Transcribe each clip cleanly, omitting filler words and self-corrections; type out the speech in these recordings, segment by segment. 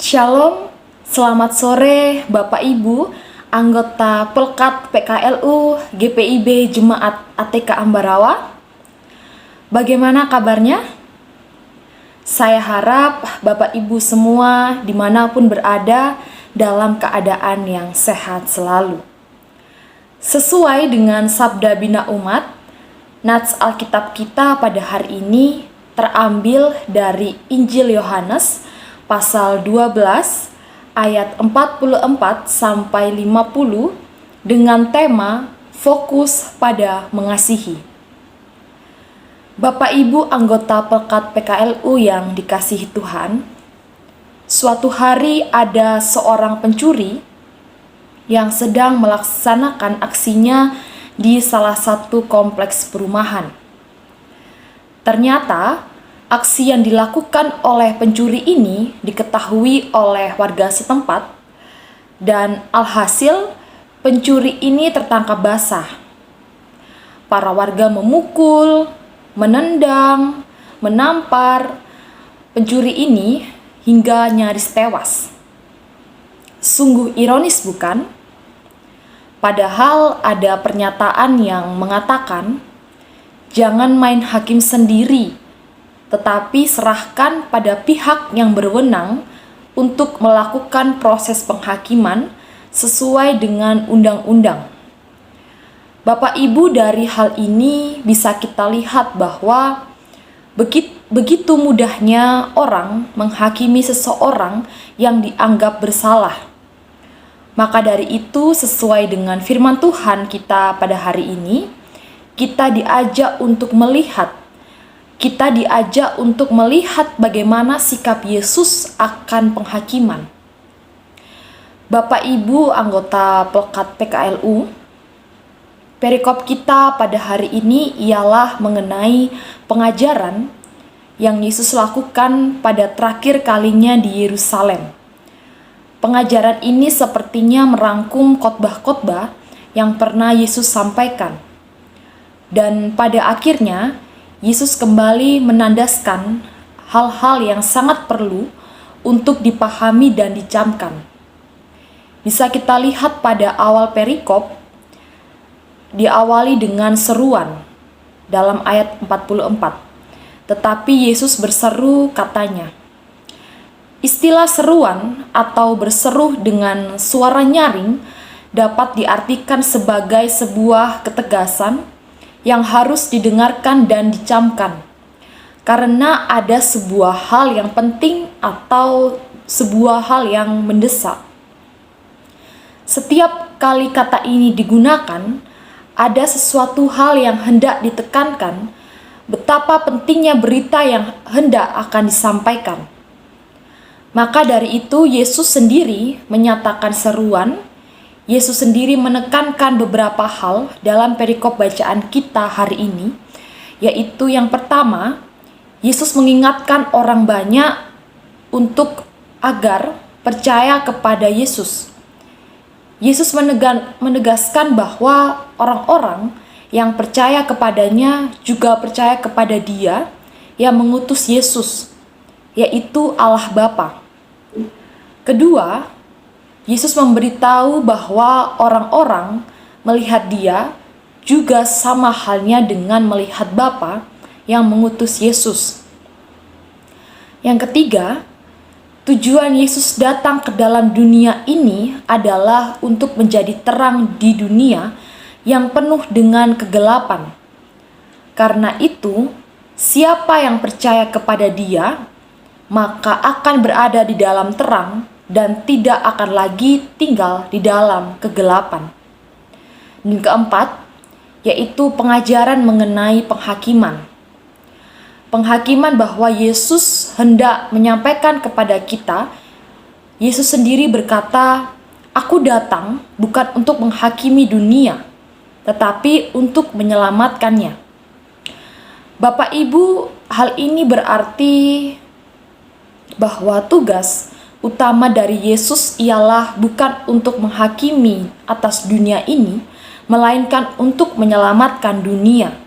Shalom, selamat sore Bapak Ibu, anggota Pelkat PKLU GPIB Jemaat ATK Ambarawa. Bagaimana kabarnya? Saya harap Bapak Ibu semua dimanapun berada dalam keadaan yang sehat selalu. Sesuai dengan Sabda Bina Umat, Nats Alkitab kita pada hari ini terambil dari Injil Yohanes pasal 12 ayat 44 sampai 50 dengan tema fokus pada mengasihi. Bapak Ibu anggota Pelkat PKLU yang dikasihi Tuhan, suatu hari ada seorang pencuri yang sedang melaksanakan aksinya di salah satu kompleks perumahan. Ternyata aksi yang dilakukan oleh pencuri ini diketahui oleh warga setempat dan alhasil pencuri ini tertangkap basah. Para warga memukul, menendang, menampar pencuri ini hingga nyaris tewas. Sungguh ironis bukan? Padahal ada pernyataan yang mengatakan, jangan main hakim sendiri, tetapi serahkan pada pihak yang berwenang untuk melakukan proses penghakiman sesuai dengan undang-undang. Bapak Ibu, dari hal ini bisa kita lihat bahwa begitu mudahnya orang menghakimi seseorang yang dianggap bersalah. Maka dari itu, sesuai dengan firman Tuhan kita pada hari ini, kita diajak untuk melihat bagaimana sikap Yesus akan penghakiman. Bapak Ibu anggota Pelkat PKLU, perikop kita pada hari ini ialah mengenai pengajaran yang Yesus lakukan pada terakhir kalinya di Yerusalem. Pengajaran ini sepertinya merangkum khotbah-khotbah yang pernah Yesus sampaikan. Dan pada akhirnya, Yesus kembali menandaskan hal-hal yang sangat perlu untuk dipahami dan dicamkan. Bisa kita lihat pada awal perikop, diawali dengan seruan dalam ayat 44. Tetapi Yesus berseru, katanya. Istilah seruan atau berseru dengan suara nyaring dapat diartikan sebagai sebuah ketegasan yang harus didengarkan dan dicamkan, karena ada sebuah hal yang penting atau sebuah hal yang mendesak. Setiap kali kata ini digunakan, ada sesuatu hal yang hendak ditekankan, betapa pentingnya berita yang hendak akan disampaikan. Maka dari itu Yesus sendiri menyatakan seruan. Yesus sendiri menekankan beberapa hal dalam perikop bacaan kita hari ini, yaitu yang pertama, Yesus mengingatkan orang banyak untuk agar percaya kepada Yesus. Yesus menegaskan bahwa orang-orang yang percaya kepadanya juga percaya kepada Dia yang mengutus Yesus, yaitu Allah Bapa. Kedua, Yesus memberitahu bahwa orang-orang melihat Dia juga sama halnya dengan melihat Bapa yang mengutus Yesus. Yang ketiga, tujuan Yesus datang ke dalam dunia ini adalah untuk menjadi terang di dunia yang penuh dengan kegelapan. Karena itu, siapa yang percaya kepada Dia, maka akan berada di dalam terang dan tidak akan lagi tinggal di dalam kegelapan. Dan keempat, yaitu pengajaran mengenai penghakiman. Penghakiman bahwa Yesus hendak menyampaikan kepada kita. Yesus sendiri berkata, "Aku datang bukan untuk menghakimi dunia, tetapi untuk menyelamatkannya." Bapak Ibu, hal ini berarti bahwa tugas utama dari Yesus ialah bukan untuk menghakimi atas dunia ini, melainkan untuk menyelamatkan dunia.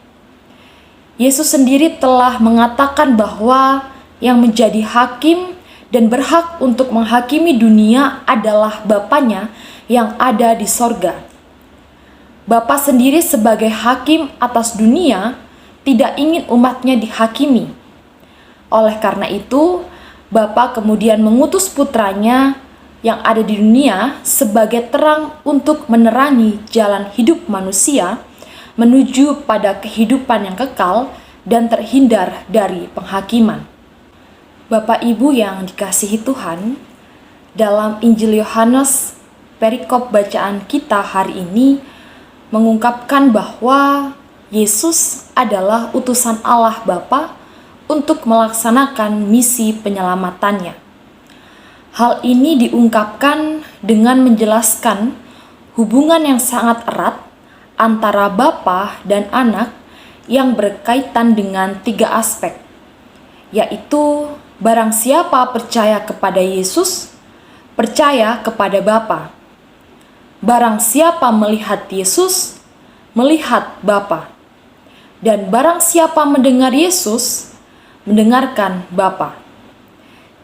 Yesus sendiri telah mengatakan bahwa yang menjadi hakim dan berhak untuk menghakimi dunia adalah Bapanya yang ada di sorga. Bapa sendiri sebagai hakim atas dunia tidak ingin umatnya dihakimi. Oleh karena itu, Bapa kemudian mengutus putranya yang ada di dunia sebagai terang untuk menerangi jalan hidup manusia menuju pada kehidupan yang kekal dan terhindar dari penghakiman. Bapak Ibu yang dikasihi Tuhan, dalam Injil Yohanes, perikop bacaan kita hari ini mengungkapkan bahwa Yesus adalah utusan Allah Bapa untuk melaksanakan misi penyelamatannya. Hal ini diungkapkan dengan menjelaskan hubungan yang sangat erat antara Bapa dan Anak yang berkaitan dengan 3 aspek, yaitu barang siapa percaya kepada Yesus, percaya kepada Bapa. Barang siapa melihat Yesus, melihat Bapa. Dan barang siapa mendengar Yesus, mendengarkan Bapa.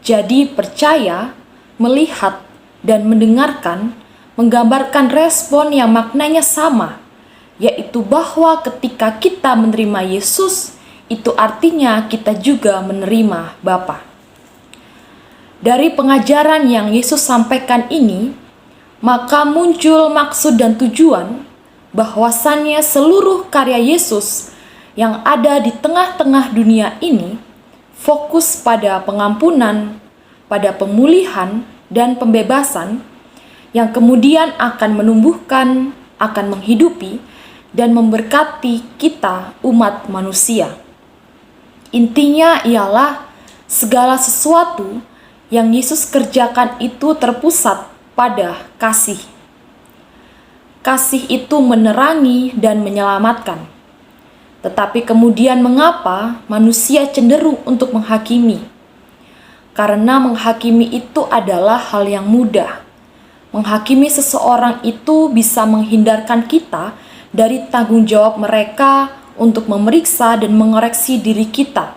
Jadi percaya, melihat, dan mendengarkan menggambarkan respon yang maknanya sama, yaitu bahwa ketika kita menerima Yesus, itu artinya kita juga menerima Bapa. Dari pengajaran yang Yesus sampaikan ini, maka muncul maksud dan tujuan bahwasannya seluruh karya Yesus yang ada di tengah-tengah dunia ini fokus pada pengampunan, pada pemulihan dan pembebasan yang kemudian akan menumbuhkan, akan menghidupi, dan memberkati kita umat manusia. Intinya ialah segala sesuatu yang Yesus kerjakan itu terpusat pada kasih. Kasih itu menerangi dan menyelamatkan. Tetapi kemudian mengapa manusia cenderung untuk menghakimi? Karena menghakimi itu adalah hal yang mudah. Menghakimi seseorang itu bisa menghindarkan kita dari tanggung jawab mereka untuk memeriksa dan mengoreksi diri kita.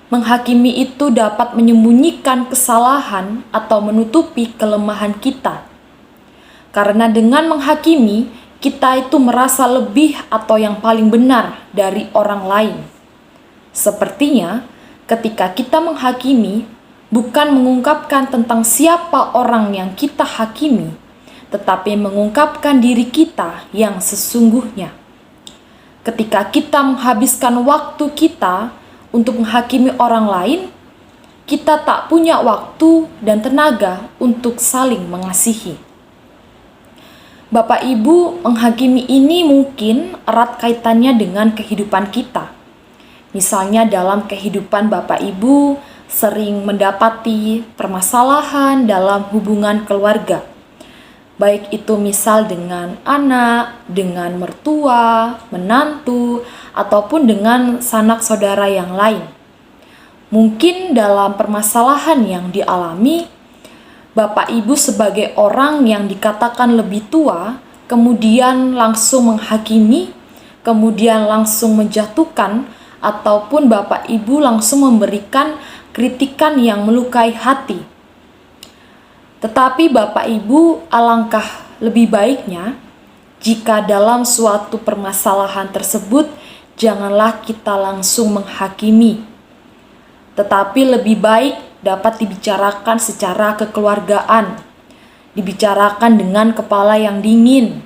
Menghakimi itu dapat menyembunyikan kesalahan atau menutupi kelemahan kita. Karena dengan menghakimi, kita itu merasa lebih atau yang paling benar dari orang lain. Sepertinya, ketika kita menghakimi, bukan mengungkapkan tentang siapa orang yang kita hakimi, tetapi mengungkapkan diri kita yang sesungguhnya. Ketika kita menghabiskan waktu kita untuk menghakimi orang lain, kita tak punya waktu dan tenaga untuk saling mengasihi. Bapak Ibu, menghakimi ini mungkin erat kaitannya dengan kehidupan kita. Misalnya dalam kehidupan Bapak Ibu sering mendapati permasalahan dalam hubungan keluarga. Baik itu misal dengan anak, dengan mertua, menantu, ataupun dengan sanak saudara yang lain. Mungkin dalam permasalahan yang dialami, Bapak Ibu sebagai orang yang dikatakan lebih tua, kemudian langsung menghakimi, kemudian langsung menjatuhkan, ataupun Bapak Ibu langsung memberikan kritikan yang melukai hati. Tetapi Bapak Ibu, alangkah lebih baiknya jika dalam suatu permasalahan tersebut janganlah kita langsung menghakimi, tetapi lebih baik dapat dibicarakan secara kekeluargaan, dibicarakan dengan kepala yang dingin,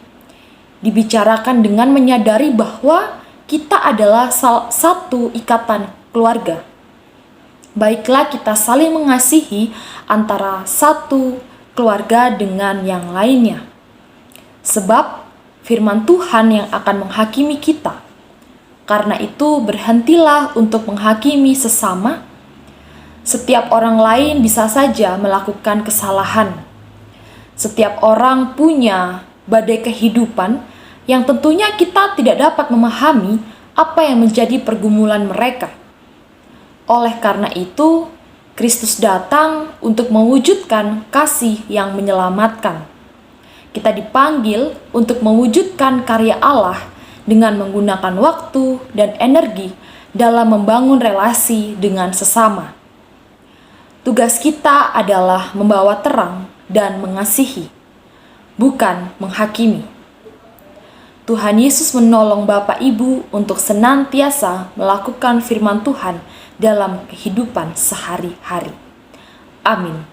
dibicarakan dengan menyadari bahwa kita adalah satu ikatan keluarga. Baiklah kita saling mengasihi antara satu keluarga dengan yang lainnya. Sebab firman Tuhan yang akan menghakimi kita. Karena itu berhentilah untuk menghakimi sesama. Setiap orang lain bisa saja melakukan kesalahan. Setiap orang punya badai kehidupan yang tentunya kita tidak dapat memahami apa yang menjadi pergumulan mereka. Oleh karena itu, Kristus datang untuk mewujudkan kasih yang menyelamatkan. Kita dipanggil untuk mewujudkan karya Allah dengan menggunakan waktu dan energi dalam membangun relasi dengan sesama. Tugas kita adalah membawa terang dan mengasihi, bukan menghakimi. Tuhan Yesus menolong Bapak Ibu untuk senantiasa melakukan firman Tuhan dalam kehidupan sehari-hari. Amin.